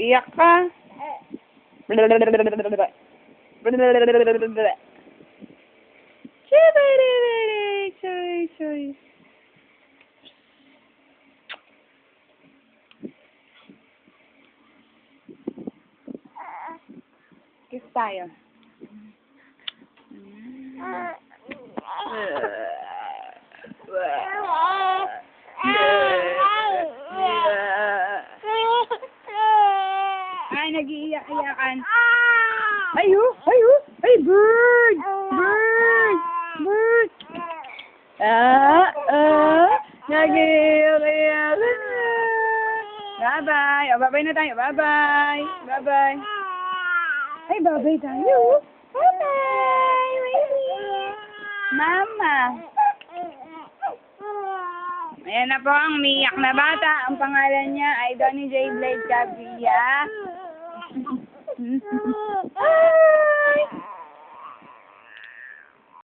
Iyak ka. Choy. Kiss tayo. Ay, nag-iiyak-iyakan. Ay, bird! Bird! Nag-iiyak-iyakan. Bye-bye. Bye-bye na tayo. Bye-bye. Bye-bye. Ay, bye-bye tayo. Bye-bye. Mama. Ayan na po ang umiiyak na bata. Ang pangalan niya ay Donnie J. Blade Cabilla.